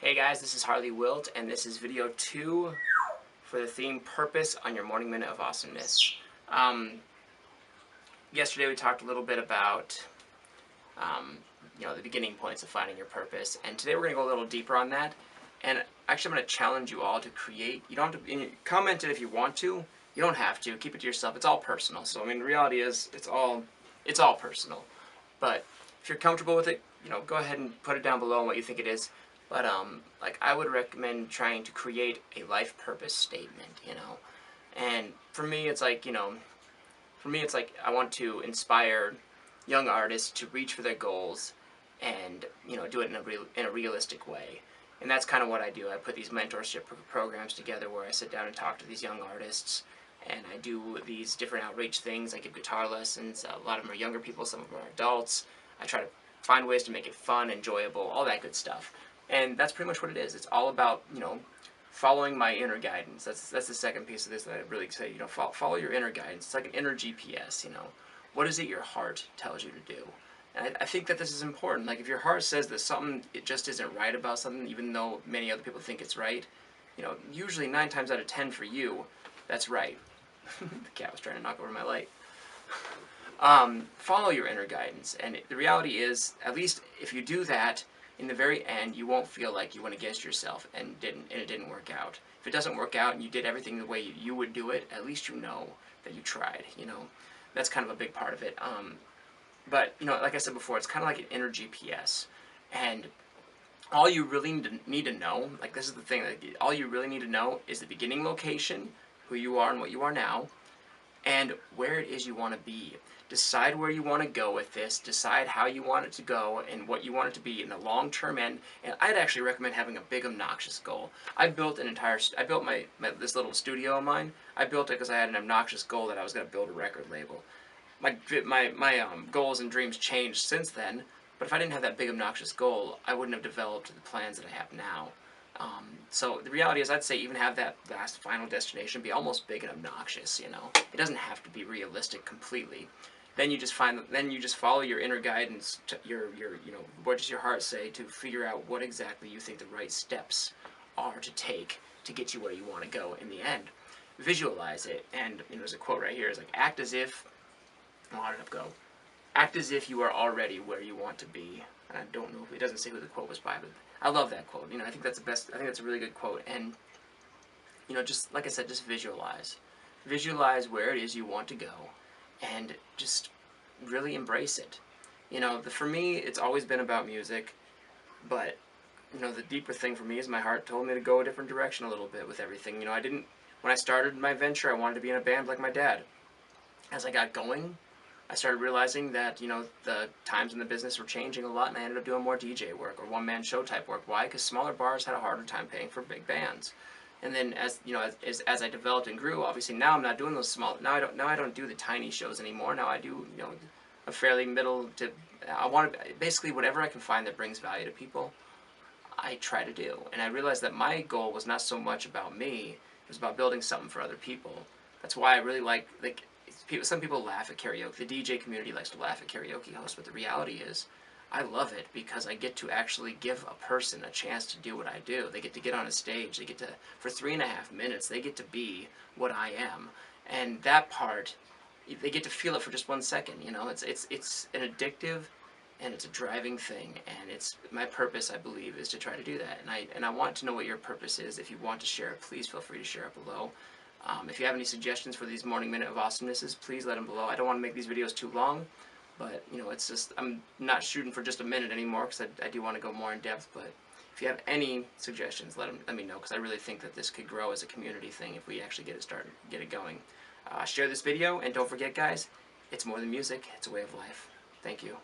Hey guys, this is Harley Wilt, and this is video 2 for the theme Purpose on your Morning Minute of Awesomeness. Yesterday we talked a little bit about the beginning points of finding your purpose, and today we're going to go a little deeper on that. And actually I'm going to challenge you all to create. You don't have to comment it if you want to. You don't have to. Keep it to yourself. It's all personal. So I mean, the reality is it's all personal. But if you're comfortable with it, go ahead and put it down below on what you think it is. But I would recommend trying to create a life purpose statement, And for me, it's like, I want to inspire young artists to reach for their goals and, do it in a realistic way. And that's kind of what I do. I put these mentorship programs together where I sit down and talk to these young artists, and I do these different outreach things. I give guitar lessons. A lot of them are younger people, some of them are adults. I try to find ways to make it fun, enjoyable, all that good stuff. And that's pretty much what it is. It's all about, following my inner guidance. That's the second piece of this that I really say, follow your inner guidance. It's like an inner GPS, What is it your heart tells you to do? And I think that this is important. Like, if your heart says that something, it just isn't right about something, even though many other people think it's right, usually 9 times out of 10 for you, that's right. The cat was trying to knock over my light. Follow your inner guidance. And the reality is, at least if you do that, in the very end, you won't feel like you went against yourself and it didn't work out. If it doesn't work out and you did everything the way you would do it, at least you know that you tried, That's kind of a big part of it. But, like I said before, it's kind of like an inner GPS. And all you really need to know, like, this is the thing, like, all you really need to know is the beginning location, who you are and what you are now, and where it is you want to be. Decide where you want to go with this. Decide how you want it to go and what you want it to be in the long term end. And I'd actually recommend having a big, obnoxious goal. I built this little studio of mine. I built it because I had an obnoxious goal that I was going to build a record label. My goals and dreams changed since then. But if I didn't have that big, obnoxious goal, I wouldn't have developed the plans that I have now. So the reality is, I'd say even have that last final destination be almost big and obnoxious. It doesn't have to be realistic completely. Then you just follow your inner guidance, what does your heart say, to figure out what exactly you think the right steps are to take to get you where you want to go in the end. Visualize it, and there's a quote right here. It's like, act as if, how did it go? Act as if you are already where you want to be. And I don't know, it doesn't say who the quote was by, but I love that quote. I think that's the best. I think that's a really good quote. And just like I said, just visualize. Visualize where it is you want to go, and just really embrace it. For me, it's always been about music, but the deeper thing for me is my heart told me to go a different direction a little bit with everything. When I started my venture, I wanted to be in a band like my dad. As I got going, I started realizing that, the times in the business were changing a lot, and I ended up doing more DJ work or one-man show type work. Why? Because smaller bars had a harder time paying for big bands. And then as I developed and grew, obviously now I'm not doing those small. Now I don't do the tiny shows anymore. Now I do, a fairly middle to. I want to basically whatever I can find that brings value to people, I try to do. And I realized that my goal was not so much about me. It was about building something for other people. That's why I really like. Some people laugh at karaoke. The DJ community likes to laugh at karaoke hosts, but the reality is, I love it because I get to actually give a person a chance to do what I do. They get to get on a stage. They get to, for 3.5 minutes, they get to be what I am. And that part, they get to feel it for just 1 second. It's an addictive, and it's a driving thing. And it's my purpose, I believe, is to try to do that. And I want to know what your purpose is. If you want to share it, please feel free to share it below. If you have any suggestions for these Morning Minute of Awesomenesses, please let them below. I don't want to make these videos too long, but, it's just, I'm not shooting for just a minute anymore because I do want to go more in depth. But if you have any suggestions, let me know, because I really think that this could grow as a community thing if we actually get it going. Share this video, and don't forget, guys, it's more than music, it's a way of life. Thank you.